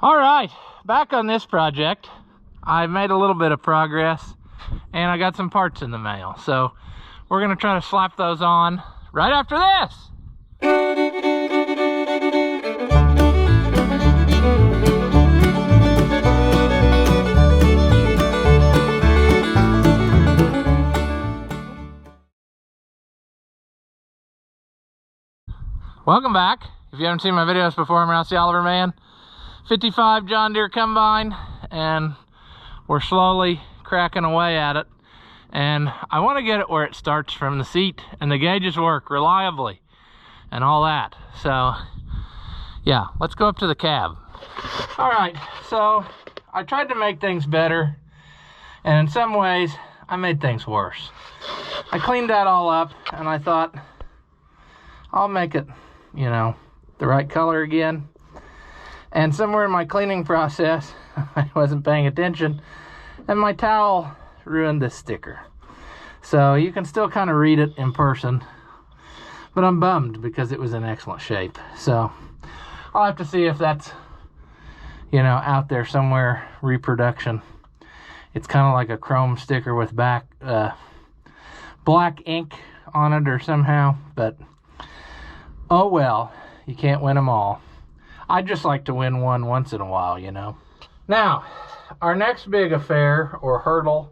All right, back on this project. I made a little bit of progress and I got some parts in the mail. So we're gonna try to slap those on right after this. Welcome back. If you haven't seen my videos before, I'm Rouse the Oliver Man. 55 John Deere combine, and we're slowly cracking away at it. And I want to get it where it starts from the seat and the gauges work reliably and all that. So yeah, let's go up to the cab. All right, so I tried to make things better, and in some ways I made things worse. I cleaned that all up and I thought I'll make it, you know, the right color again. And somewhere in my cleaning process, I wasn't paying attention, and my towel ruined this sticker. So you can still kind of read it in person, but I'm bummed because it was in excellent shape. So I'll have to see if that's, you know, out there somewhere, reproduction. It's kind of like a chrome sticker with black ink on it or somehow, but oh well, you can't win them all. I'd just like to win one once in a while, you know. Now, our next big affair, or hurdle,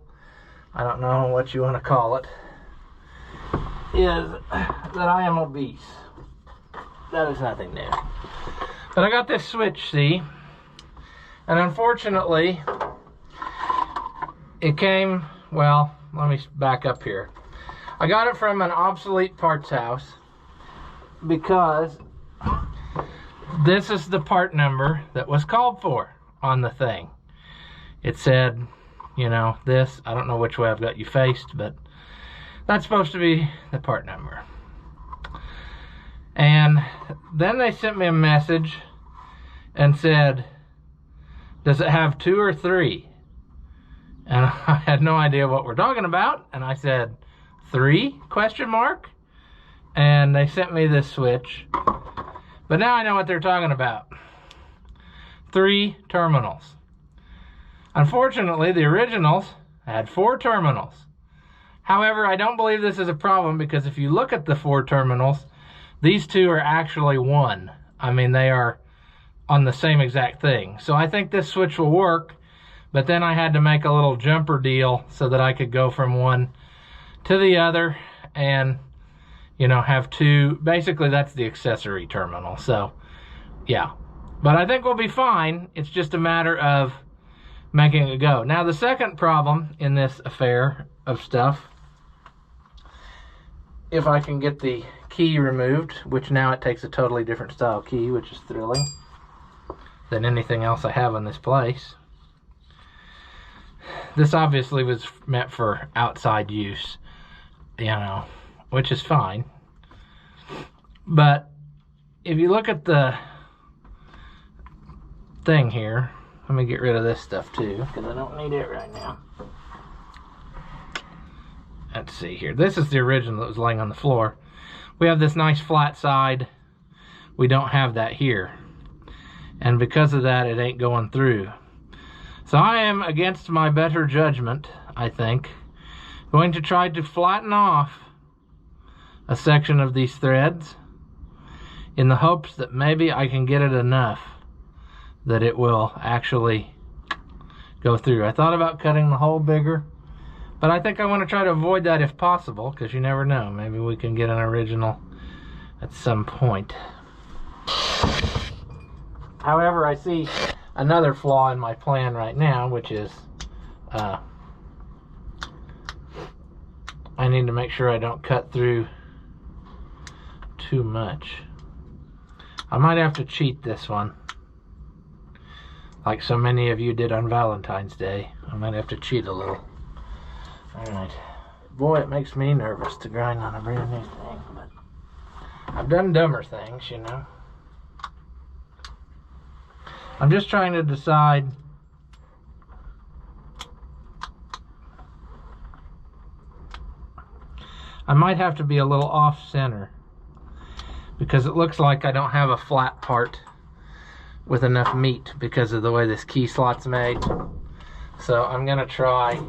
I don't know what you want to call it, is that I am obese. That is nothing new. But I got this switch, see? And unfortunately, it came, well, let me back up here. I got it from an obsolete parts house because this is the part number that was called for on the thing. It said, you know, this, I don't know which way I've got you faced, but that's supposed to be the part number. And then they sent me a message and said, does it have 2 or 3? And I had no idea what we're talking about. And I said, 3? Question mark. And they sent me this switch. But now I know what they're talking about. 3 terminals. Unfortunately, the originals had 4 terminals. However, I don't believe this is a problem, because if you look at the 4 terminals, these 2 are actually 1. I mean, they are on the same exact thing. So I think this switch will work, but then I had to make a little jumper deal so that I could go from one to the other and, you know, have 2. Basically, that's the accessory terminal. So yeah, but I think we'll be fine. It's just a matter of making it go. Now, the second problem in this affair of stuff, if I can get the key removed, which now it takes a totally different style key, which is thrilling, than anything else I have in this place. This obviously was meant for outside use, you know, which is fine. But if you look at the thing here, let me get rid of this stuff too, because I don't need it right now. Let's see here. This is the original that was laying on the floor. We have this nice flat side. We don't have that here. And because of that, it ain't going through. So I am, against my better judgment, I think, going to try to flatten off a section of these threads in the hopes that maybe I can get it enough that it will actually go through. I thought about cutting the hole bigger, but I think I want to try to avoid that if possible, because you never know. Maybe we can get an original at some point. However, I see another flaw in my plan right now, which is I need to make sure I don't cut through too much. I might have to cheat this one, like so many of you did on Valentine's Day. I might have to cheat a little. Alright. Boy, it makes me nervous to grind on a brand new thing, but I've done dumber things, you know. I'm just trying to decide I might have to be a little off center, because it looks like I don't have a flat part with enough meat because of the way this key slot's made. So I'm gonna try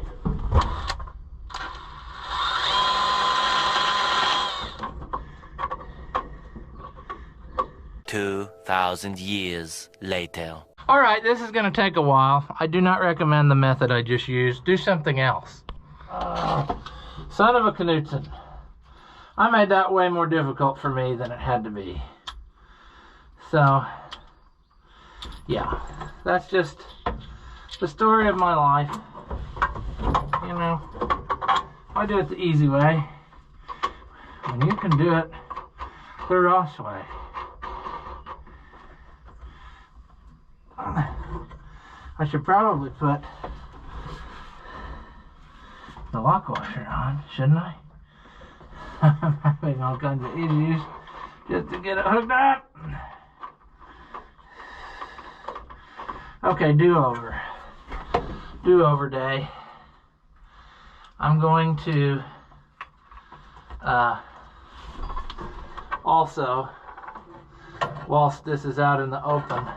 2,000 years later. All right, this is gonna take a while. I do not recommend the method I just used. Do something else. Son of a Knudsen. I made that way more difficult for me than it had to be. So, yeah, that's just the story of my life. You know, I do it the easy way, and you can do it the Ross way. I should probably put the lock washer on, shouldn't I? I'm having all kinds of issues just to get it hooked up. Okay, do-over. Do-over day. I'm going to also, whilst this is out in the open,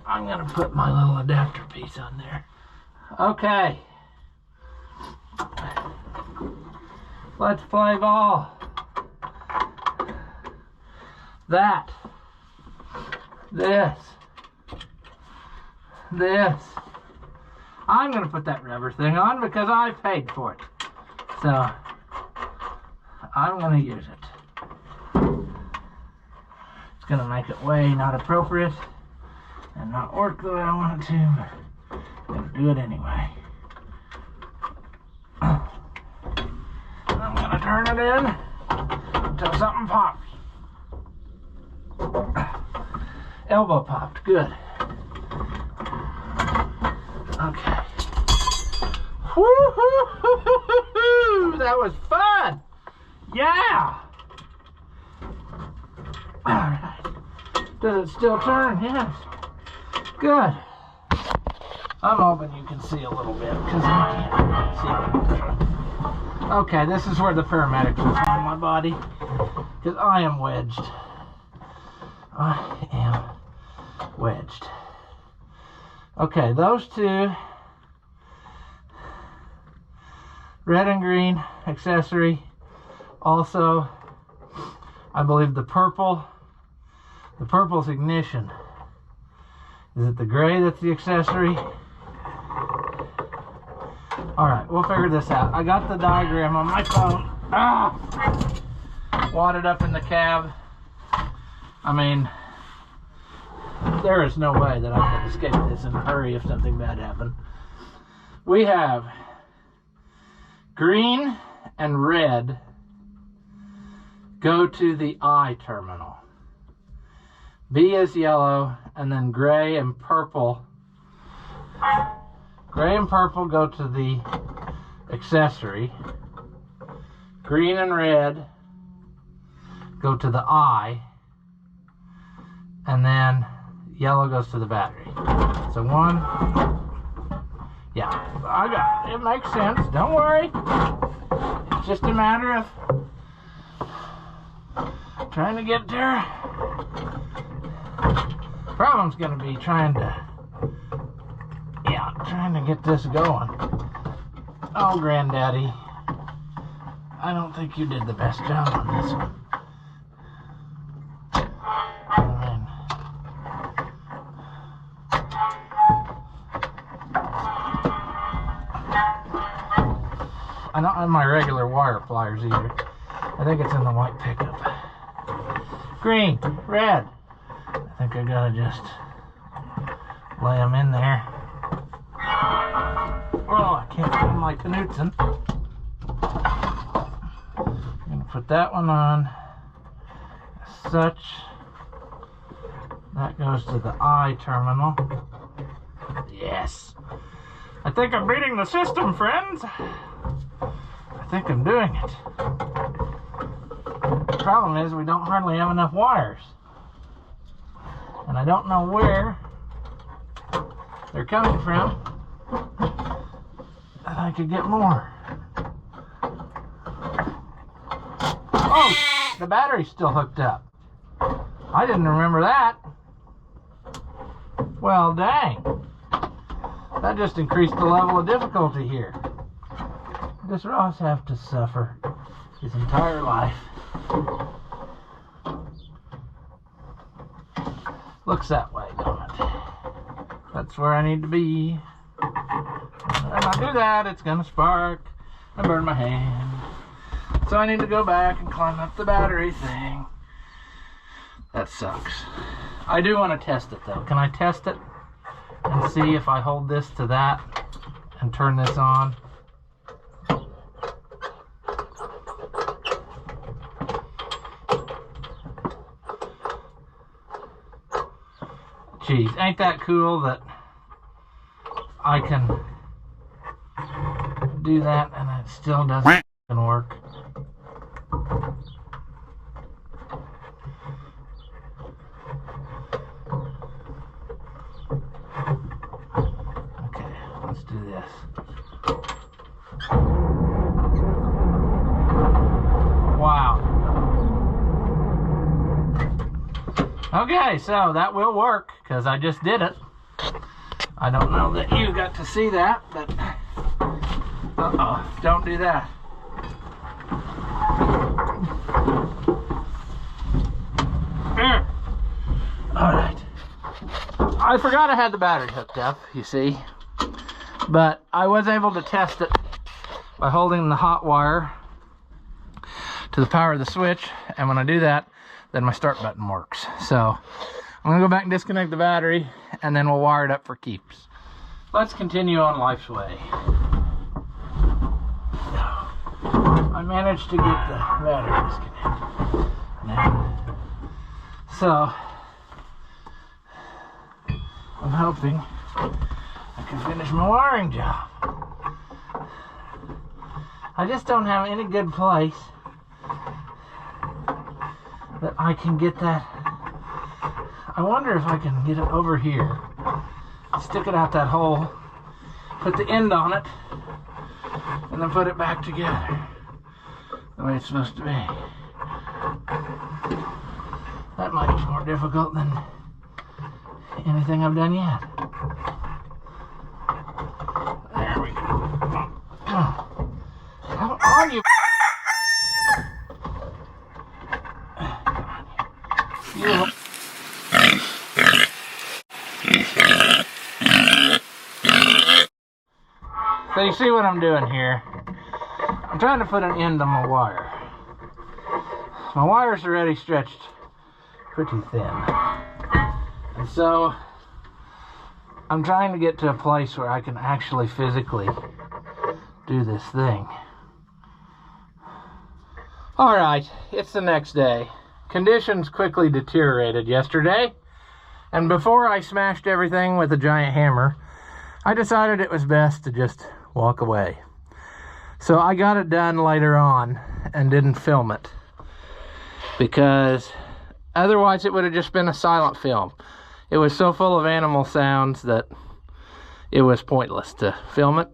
I'm gonna put my little adapter piece on there. Okay. Let's play ball. That. This. I'm gonna put that rubber thing on because I paid for it. So, I'm gonna use it. It's gonna make it way not appropriate and not work the way I want it to, but I'm gonna do it anyway. I'm gonna turn it in until something pops. Elbow popped, good. Okay. Woo-hoo-hoo-hoo-hoo! That was fun! Yeah! Alright. Does it still turn? Yes. Good. I'm hoping you can see a little bit because I can't see. Okay, this is where the paramedics will find my body because I am wedged. I am wedged. Okay, those two, red and green accessory. Also, I believe the purple's ignition. Is it the gray that's the accessory? Alright, we'll figure this out. I got the diagram on my phone. Wadded up in the cab. I mean, there is no way that I can escape this in a hurry if something bad happened. We have green and red go to the I terminal. B is yellow, and then gray and purple. Gray and purple go to the accessory. Green and red go to the I. And then yellow goes to the battery. So one, yeah, I got it. It makes sense. Don't worry. It's just a matter of trying to get there. Problem's gonna be trying to get this going. Oh, Granddaddy, I don't think you did the best job on this one. I don't have my regular wire pliers either. I think it's in the white pickup. Green, red. I think I gotta just lay them in there. Oh, I can't find my Knudsen. I'm gonna put that one on as such. That goes to the I terminal. Yes. I think I'm beating the system, friends. I think I'm doing it. The problem is we don't hardly have enough wires. And I don't know where they're coming from. And I could get more. Oh, the battery's still hooked up. I didn't remember that. Well, dang. That just increased the level of difficulty here. Does Ross have to suffer his entire life? Looks that way, don't it? That's where I need to be. If I do that, it's gonna spark and burn my hand. So I need to go back and climb up the battery thing. That sucks. I do want to test it though. Can I test it and see if I hold this to that and turn this on? Geez, ain't that cool that I can do that and it still doesn't work? Okay, let's do this. Wow. Okay, so that will work because I just did it. I don't know that you got to see that, but don't do that. All right. I forgot I had the battery hooked up, you see, but I was able to test it by holding the hot wire to the power of the switch, and when I do that, then my start button works. So I'm gonna go back and disconnect the battery, and then we'll wire it up for keeps. Let's continue on life's way. I managed to get the battery disconnected now. So I'm hoping I can finish my wiring job. I just don't have any good place that I can get that. I wonder if I can get it over here. Stick it out that hole, put the end on it, and then put it back together the way it's supposed to be. That might be more difficult than anything I've done yet. There we go. How are you? So you see what I'm doing here? I'm trying to put an end on my wire. My wire's already stretched pretty thin. And so I'm trying to get to a place where I can actually physically do this thing. Alright, it's the next day. Conditions quickly deteriorated yesterday, and before I smashed everything with a giant hammer, I decided it was best to just walk away. So I got it done later on and didn't film it, because otherwise it would have just been a silent film. It was so full of animal sounds that it was pointless to film it.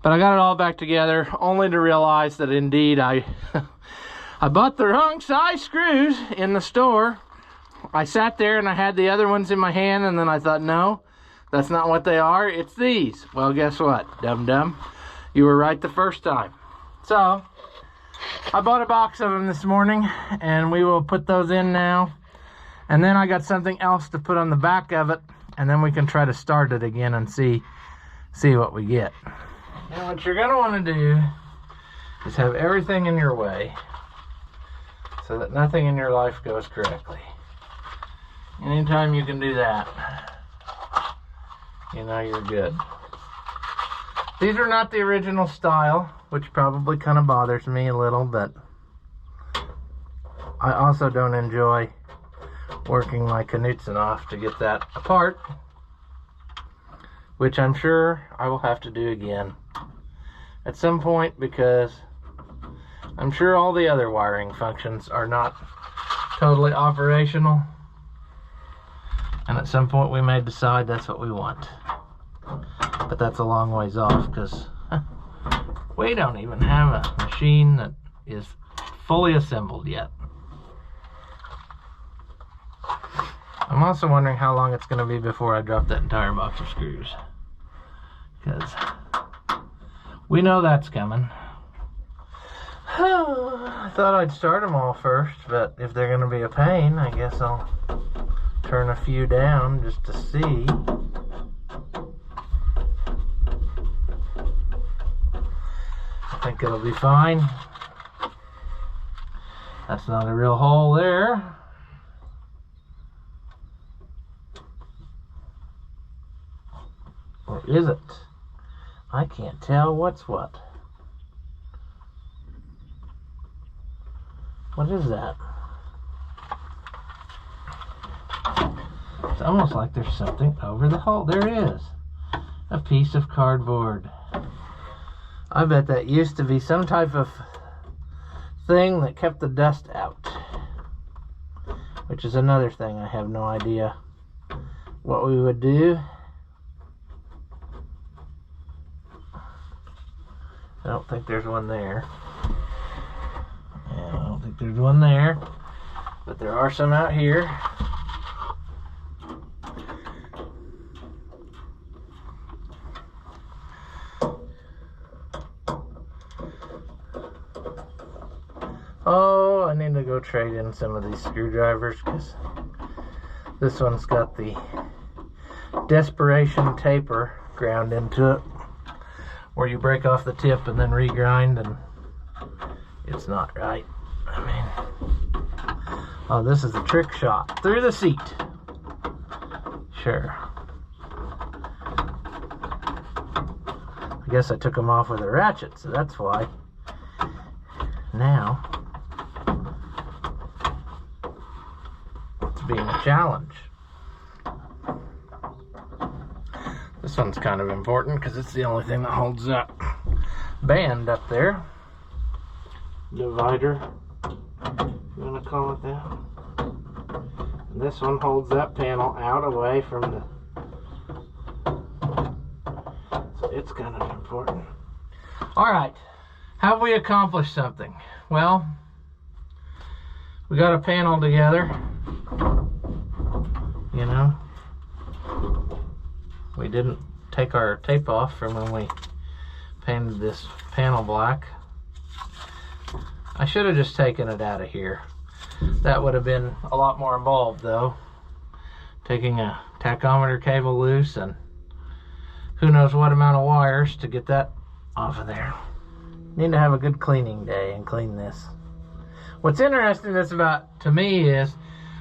But I got it all back together, only to realize that indeed I bought the wrong size screws in the store. I sat there and I had the other ones in my hand, and then I thought, no, that's not what they are, it's these. Well, guess what, dum-dum? You were right the first time. So, I bought a box of them this morning, and we will put those in now. And then I got something else to put on the back of it, and then we can try to start it again and see what we get. Now, what you're gonna wanna do is have everything in your way so that nothing in your life goes correctly. Anytime you can do that, you know you're good. These are not the original style, which probably kind of bothers me a little, but I also don't enjoy working my Knudsen off to get that apart, which I'm sure I will have to do again at some point, because I'm sure all the other wiring functions are not totally operational, and at some point we may decide that's what we want. But that's a long ways off, because we don't even have a machine that is fully assembled yet. I'm also wondering how long it's going to be before I drop that entire box of screws. Because we know that's coming. I thought I'd start them all first, but if they're going to be a pain, I guess I'll turn a few down just to see. I think it'll be fine. That's not a real hole there. Or is it? I can't tell what's what. What is that? It's almost like there's something over the hole. There is. A piece of cardboard. I bet that used to be some type of thing that kept the dust out. Which is another thing I have no idea what we would do. I don't think there's one there. Yeah, I don't think there's one there. But there are some out here. Oh, I need to go trade in some of these screwdrivers because this one's got the desperation taper ground into it, where you break off the tip and then regrind, and it's not right. I mean, oh, this is a trick shot through the seat. Sure. I guess I took them off with a ratchet, so that's why. Now, it's being a challenge. This one's kind of important because it's the only thing that holds that band up there. Divider, you want to call it that. And this one holds that panel out away from the... So it's kind of important. Alright, have we accomplished something? Well, we got a panel together. You know, we didn't take our tape off from when we painted this panel black. I should have just taken it out of here. That would have been a lot more involved though. Taking a tachometer cable loose and who knows what amount of wires to get that off of there. Need to have a good cleaning day and clean this. What's interesting to me is,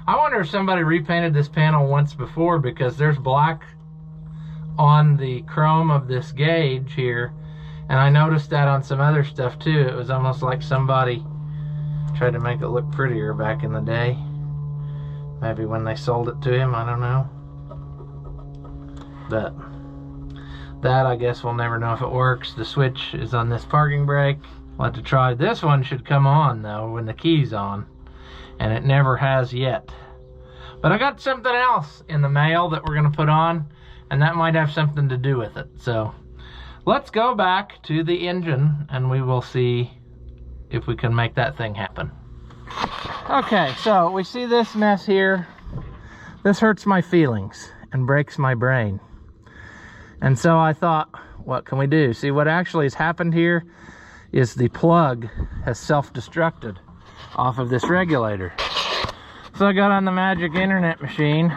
I wonder if somebody repainted this panel once before, because there's black on the chrome of this gauge here, and I noticed that on some other stuff too. It was almost like somebody tried to make it look prettier back in the day. Maybe when they sold it to him, I don't know. But that, I guess we'll never know if it works. The switch is on this parking brake. We'll have to try. This one should come on though when the key's on, and it never has yet. But I got something else in the mail that we're gonna put on, and that might have something to do with it. So let's go back to the engine and we will see if we can make that thing happen. Okay, so we see this mess here. This hurts my feelings and breaks my brain. And so I thought, what can we do? See, what actually has happened here is the plug has self-destructed off of this regulator. So I got on the magic internet machine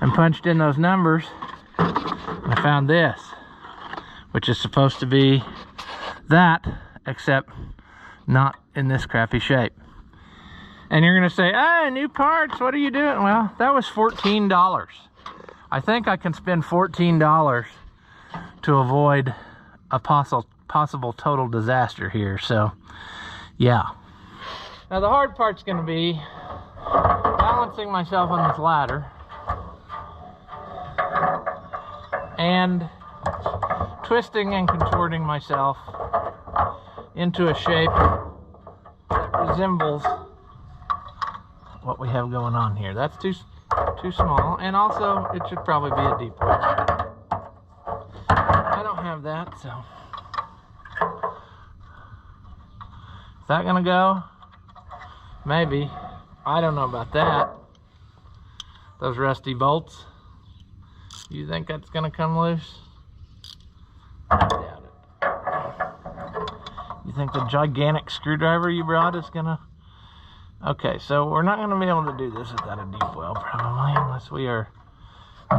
and punched in those numbers, and I found this, which is supposed to be that, except not in this crappy shape. And you're gonna say, hey, new parts, what are you doing? Well, that was $14. I think I can spend $14 to avoid a possible total disaster here. So yeah, now the hard part's gonna be balancing myself on this ladder and twisting and contorting myself into a shape that resembles what we have going on here. That's too small, and also it should probably be a deep well. I don't have that, so is that gonna go? Maybe. I don't know about that. Those rusty bolts. You think that's gonna come loose? I doubt it. You think the gigantic screwdriver you brought is gonna... Okay, so we're not gonna be able to do this without a deep well, probably, unless we are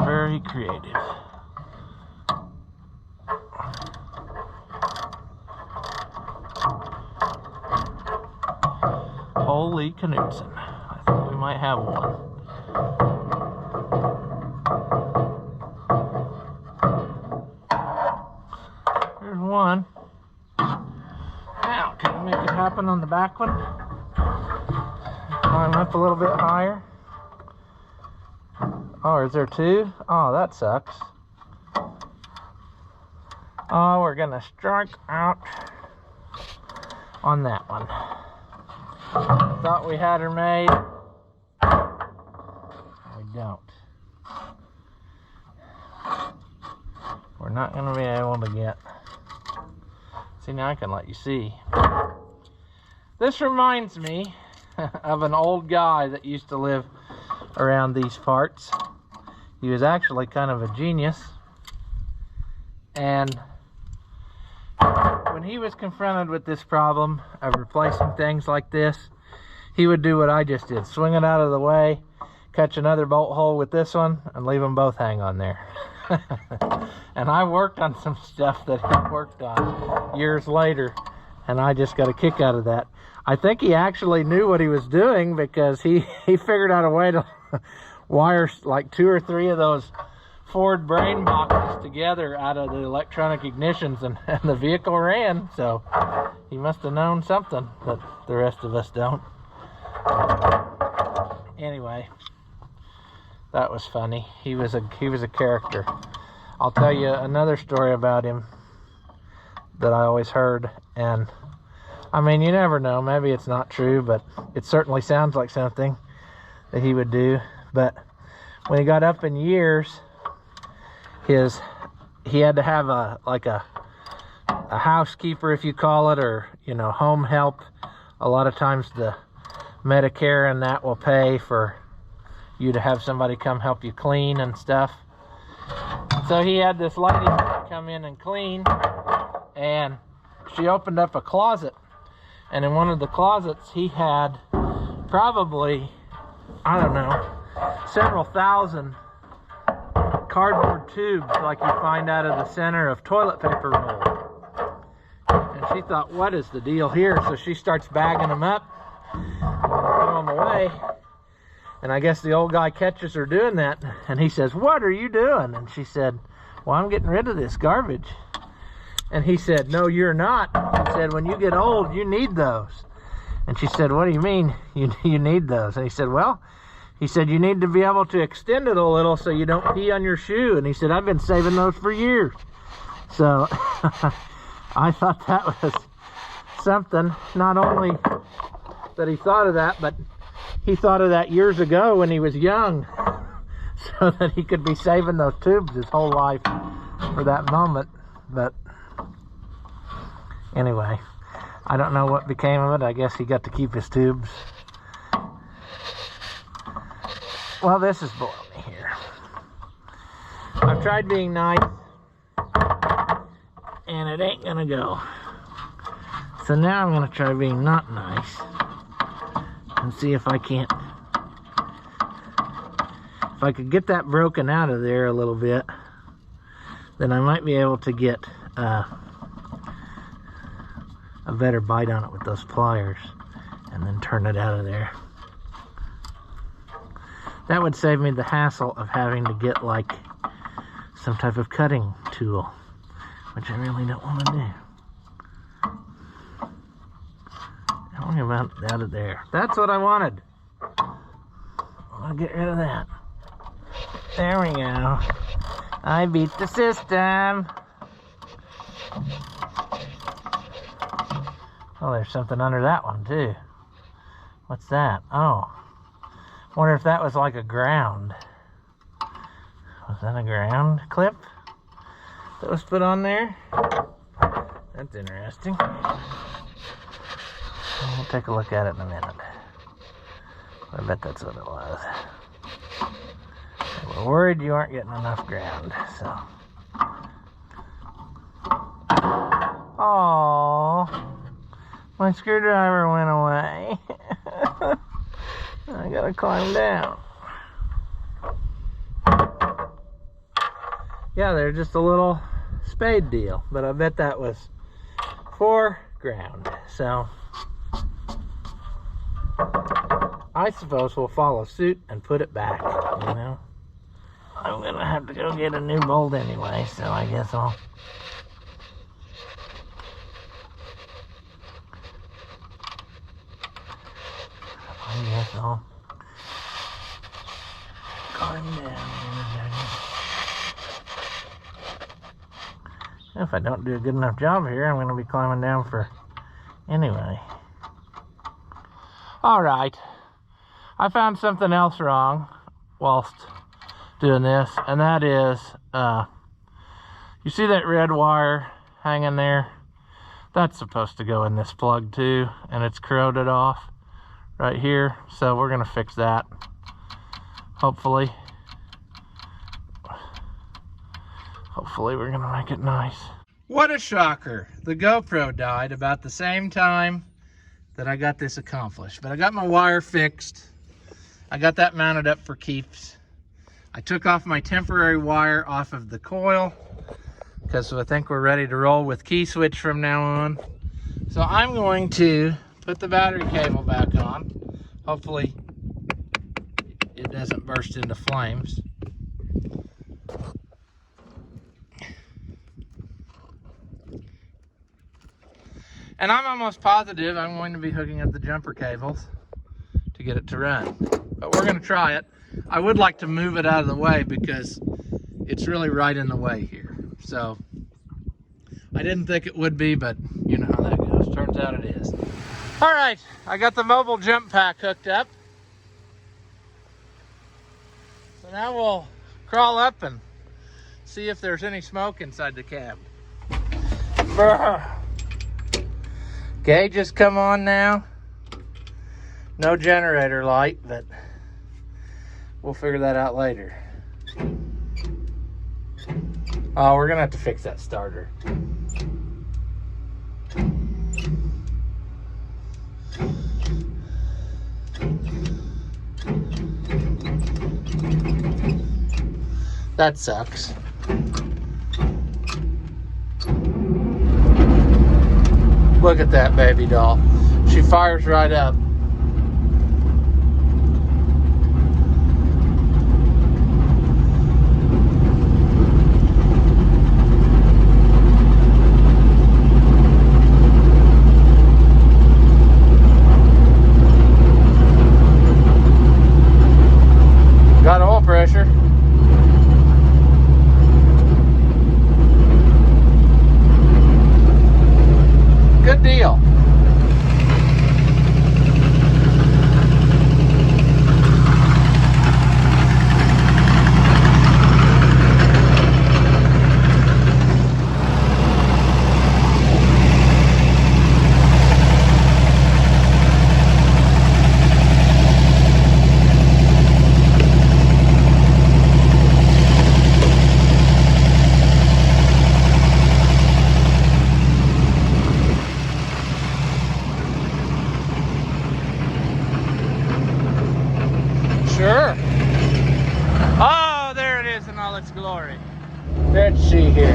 very creative. Holy Knutson. I think we might have one. There's one. Now, can we make it happen on the back one? Climb up a little bit higher. Oh, is there two? Oh, that sucks. Oh, we're gonna strike out on that one. Thought we had her made. We don't. We're not gonna be able to get... See, now I can let you see. This reminds me of an old guy that used to live around these parts. He was actually kind of a genius. And when he was confronted with this problem of replacing things like this, he would do what I just did. Swing it out of the way, catch another bolt hole with this one, and leave them both hang on there. And I worked on some stuff that he worked on years later, and I just got a kick out of that. I think he actually knew what he was doing, because he figured out a way to wire like 2 or 3 of those Ford brain boxes together out of the electronic ignitions, and the vehicle ran. So he must have known something that the rest of us don't. Anyway, that was funny. He was a character. I'll tell you another story about him that I always heard, and I mean, you never know, maybe it's not true, but it certainly sounds like something that he would do. But when he got up in years, he had to have a housekeeper, if you call it, or home help. A lot of times the Medicare and that will pay for you to have somebody come help you clean and stuff. So he had this lady come in and clean, and she opened up a closet, and in one of the closets he had probably, I don't know, several thousand cardboard tubes like you find out of the center of toilet paper roll. And she thought, what is the deal here? So she starts bagging them up, throw them away. And I guess the old guy catches her doing that, and he says, what are you doing? And she said, well, I'm getting rid of this garbage. And he said, no, you're not. He said, when you get old, you need those. And she said, what do you mean you need those? And he said, well, you need to be able to extend it a little so you don't pee on your shoe. And he said, I've been saving those for years. So I thought that was something. Not only that he thought of that, but he thought of that years ago when he was young, so that he could be saving those tubes his whole life for that moment. But anyway, I don't know what became of it. I guess he got to keep his tubes. Well, this is below me here. I've tried being nice, and it ain't gonna go. So now I'm gonna try being not nice and see if I can't. If I could get that broken out of there a little bit, then I might be able to get a better bite on it with those pliers, and then turn it out of there. That would save me the hassle of having to get like some type of cutting tool, which I really don't want to do. I want to get out of there. That's what I wanted. I want to get rid of that. There we go. I beat the system. Oh, there's something under that one too. What's that? Oh. Wonder if that was like a ground. Was that a ground clip that was put on there? That's interesting. We'll take a look at it in a minute. I bet that's what it was. were worried you weren't getting enough ground, so. Oh, my screwdriver went away. I gotta climb down. Yeah, they're just a little spade deal, but I bet that was for ground, so I suppose we'll follow suit and put it back, you know. I'm gonna have to go get a new bolt anyway, so I guess I'll climb down. If I don't do a good enough job here, I'm going to be climbing down for anyway. Alright, I found something else wrong whilst doing this, and that is, you see that red wire hanging there? That's supposed to go in this plug too, and it's corroded off right here, so we're going to fix that, hopefully. Hopefully we're going to make it nice. What a shocker. The GoPro died about the same time that I got this accomplished. But I got my wire fixed. I got that mounted up for keeps. I took off my temporary wire off of the coil because I think we're ready to roll with key switch from now on. So I'm going to put the battery cable back on. Hopefully it doesn't burst into flames. And I'm almost positive I'm going to be hooking up the jumper cables to get it to run. But we're going to try it. I would like to move it out of the way because it's really right in the way here. So I didn't think it would be, but you know how that goes. Turns out it is. All right, I got the mobile jump pack hooked up. So now we'll crawl up and see if there's any smoke inside the cab. Gauge has come on now. No generator light, but we'll figure that out later. Oh, we're gonna have to fix that starter. That sucks. Look at that baby doll. She fires right up. Got oil pressure. Good deal. Sure. Oh, there it is in all its glory. Let's see here.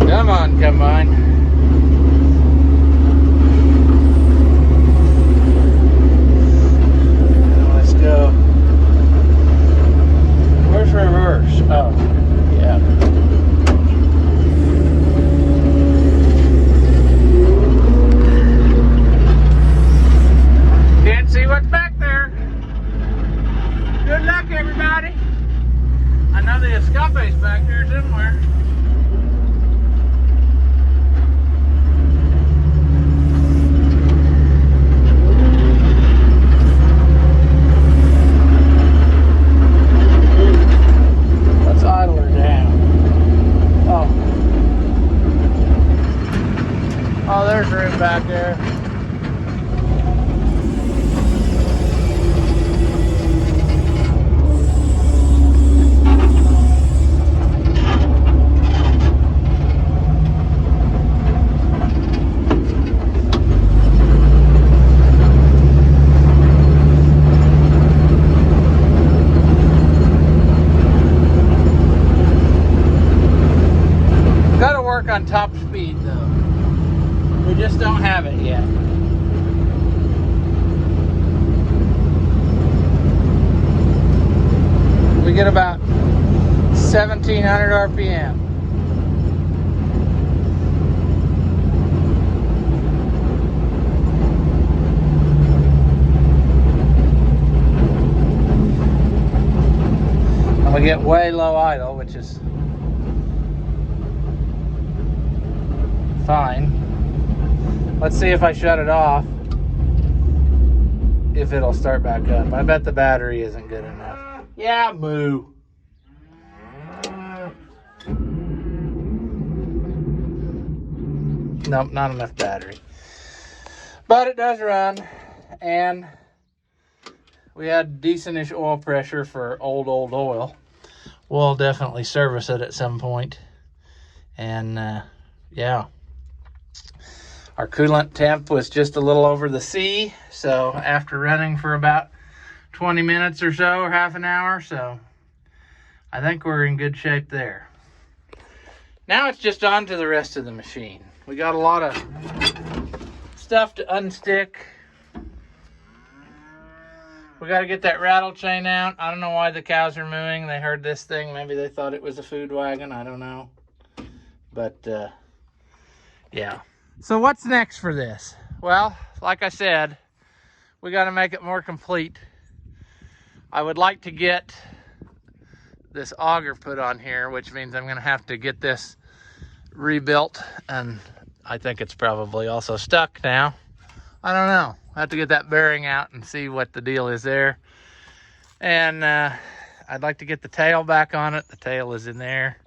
Come on, come on. Let's go. Where's reverse? Oh, yeah. room back there. Got to work on top speed though. We just don't have it yet. We get about 1,700 RPM. And we get way low idle, which is fine. Let's see if I shut it off, if it'll start back up. I bet the battery isn't good enough. Yeah, moo. Nope, not enough battery. But it does run, and we had decentish oil pressure for old oil. We'll definitely service it at some point. And yeah. Our coolant temp was just a little over the C, so after running for about 20 minutes or so, or half an hour, so I think we're in good shape there. Now it's just on to the rest of the machine. We got a lot of stuff to unstick. We got to get that rattle chain out. I don't know why the cows are mooing. They heard this thing. Maybe they thought it was a food wagon. I don't know. But, yeah. So what's next for this? Well, like I said, we got to make it more complete. I would like to get this auger put on here, which means I'm going to have to get this rebuilt, and I think it's probably also stuck now. I don't know. I have to get that bearing out and see what the deal is there. And I'd like to get the tail back on it. The tail is in there.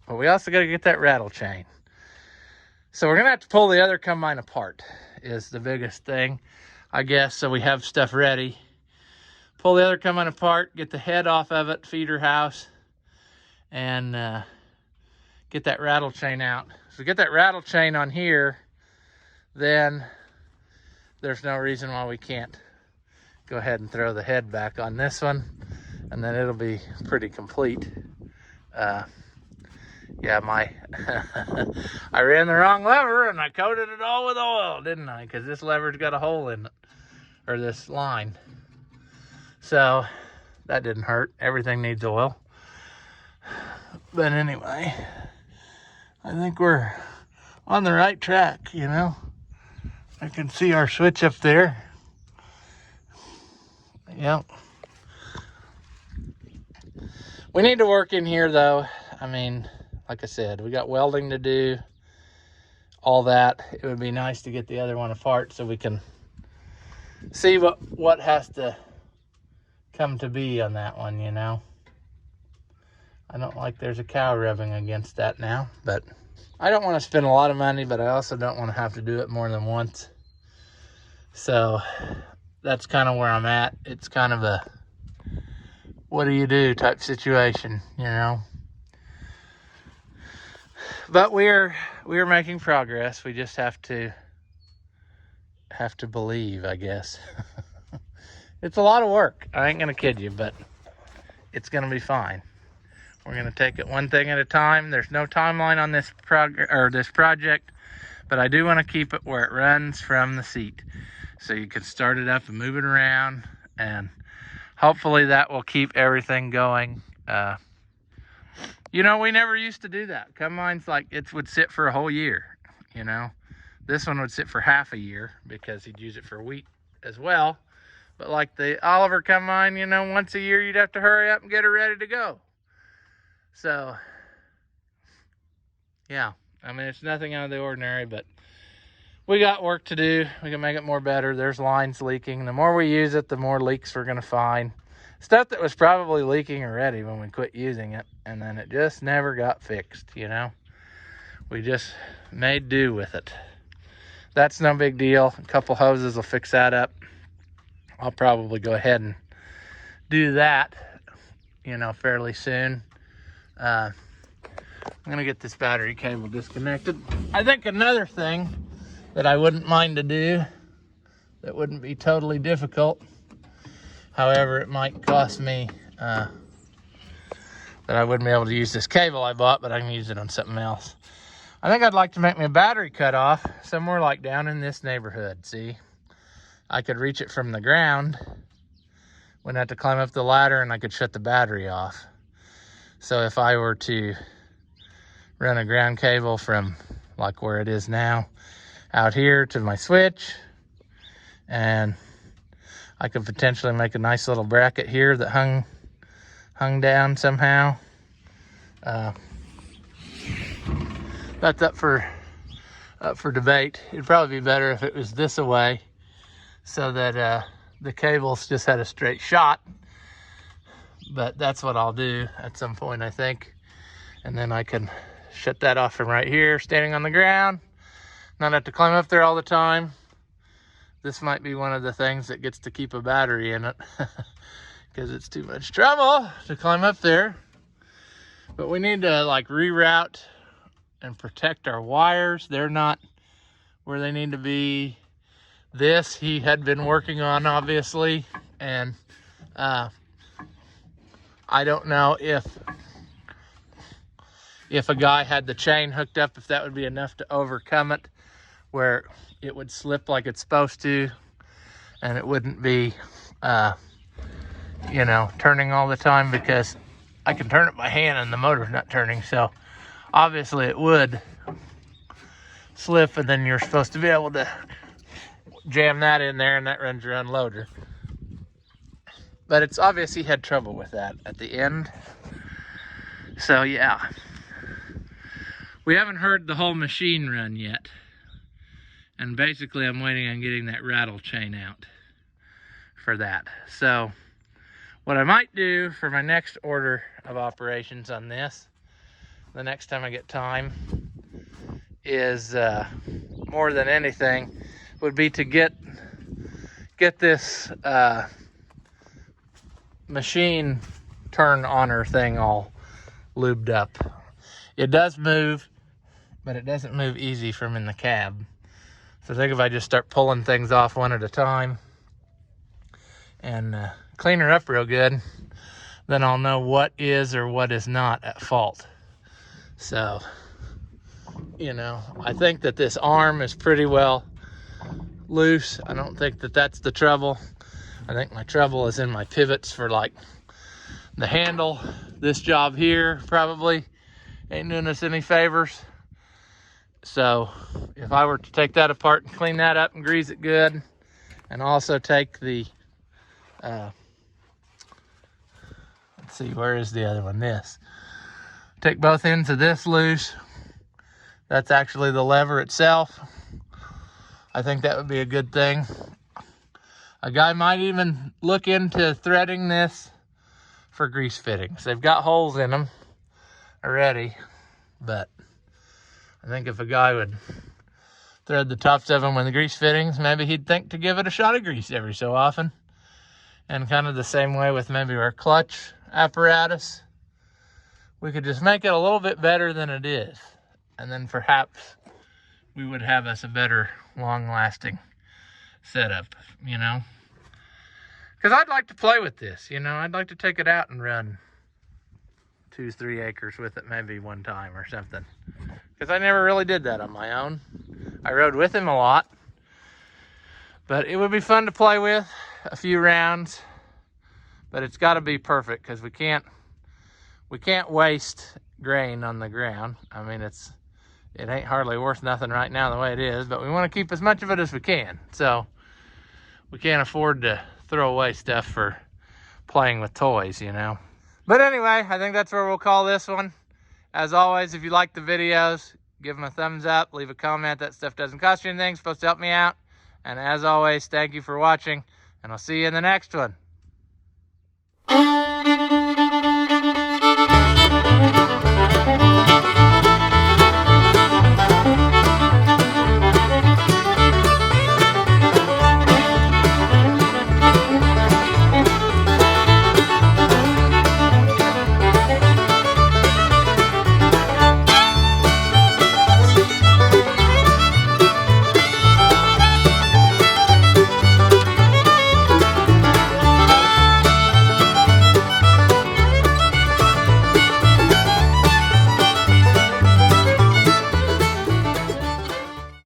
But we also got to get that rattle chain. So we're going to have to pull the other combine apart is the biggest thing, I guess, so we have stuff ready. Pull the other combine apart, get the head off of it, feeder house, and get that rattle chain out. So get that rattle chain on here, then there's no reason why we can't go ahead and throw the head back on this one, and then it'll be pretty complete. Yeah, I ran the wrong lever and I coated it all with oil, didn't I? Because this lever's got a hole in it, or this line. So that didn't hurt. Everything needs oil. But anyway, I think we're on the right track, you know. I can see our switch up there. Yep. We need to work in here though. I mean, like I said, we got welding to do, all that. It would be nice to get the other one apart so we can see what has to come to be on that one, you know. I don't like there's a cow rubbing against that now, but I don't want to spend a lot of money, but I also don't want to have to do it more than once. So that's kind of where I'm at. It's kind of a what do you do type situation, you know. But we're making progress. We just have to believe, I guess. It's a lot of work. I ain't gonna kid you, but it's gonna be fine. We're gonna take it one thing at a time. There's no timeline on this project, but I do want to keep it where it runs from the seat, so you can start it up and move it around, and hopefully that will keep everything going. You know, we never used to do that. Combine's like, it would sit for a whole year, you know. This one would sit for half a year because he'd use it for wheat as well. But like the Oliver combine, you know, once a year you'd have to hurry up and get her ready to go. So, yeah, I mean, it's nothing out of the ordinary, but we got work to do. We can make it more better. There's lines leaking. The more we use it, the more leaks we're going to find. Stuff that was probably leaking already when we quit using it, and then it just never got fixed, you know. we just made do with it. That's no big deal. A couple hoses will fix that up. I'll probably go ahead and do that, you know, fairly soon. I'm gonna get this battery cable disconnected. I think another thing that I wouldn't mind to do, that wouldn't be totally difficult, however, it might cost me that I wouldn't be able to use this cable I bought, but I can use it on something else. I think I'd like to make my battery cut off somewhere like down in this neighborhood. See, I could reach it from the ground, wouldn't have to climb up the ladder, and I could shut the battery off. So if I were to run a ground cable from like where it is now out here to my switch, and I could potentially make a nice little bracket here that hung down somehow. That's up for debate. It'd probably be better if it was this away, so that the cables just had a straight shot. But that's what I'll do at some point, I think. And then I can shut that off from right here, standing on the ground. Not have to climb up there all the time. This might be one of the things that gets to keep a battery in it, because it's too much trouble to climb up there. But we need to like reroute and protect our wires. They're not where they need to be. This he had been working on, obviously, and I don't know if a guy had the chain hooked up, if that would be enough to overcome it, where it would slip like it's supposed to, and it wouldn't be, you know, turning all the time, because I can turn it by hand and the motor's not turning. So obviously it would slip, and then you're supposed to be able to jam that in there, and that runs your unloader. But it's obvious he had trouble with that at the end. So yeah, we haven't heard the whole machine run yet, and basically I'm waiting on getting that rattle chain out for that. So what I might do for my next order of operations on this, the next time I get time, is more than anything would be to get this machine turn oner thing all lubed up. It does move, but it doesn't move easy from in the cab. So I think if I just start pulling things off one at a time and clean her up real good, then I'll know what is or what is not at fault. So, you know, I think that this arm is pretty well loose. I don't think that that's the trouble. I think my trouble is in my pivots for like the handle. This job here probably ain't doing us any favors. So if I were to take that apart and clean that up and grease it good, and also take the let's see, where is the other one? This. Take both ends of this loose. That's actually the lever itself. I think that would be a good thing. A guy might even look into threading this for grease fittings. They've got holes in them already, but I think if a guy would thread the tops of them with the grease fittings, maybe he'd think to give it a shot of grease every so often. And kind of the same way with maybe our clutch apparatus. We could just make it a little bit better than it is. And then perhaps we would have us a better long-lasting setup, you know. Because I'd like to play with this, you know. I'd like to take it out and run 2-3 acres with it maybe one time or something. Because I never really did that on my own. I rode with him a lot. But it would be fun to play with a few rounds. But it's got to be perfect, because we can't waste grain on the ground. I mean, it ain't hardly worth nothing right now the way it is, but we want to keep as much of it as we can. So we can't afford to throw away stuff for playing with toys, you know. But anyway, I think that's where we'll call this one. As always, if you like the videos, give them a thumbs up, leave a comment. That stuff doesn't cost you anything. It's supposed to help me out. And as always, thank you for watching, and I'll see you in the next one.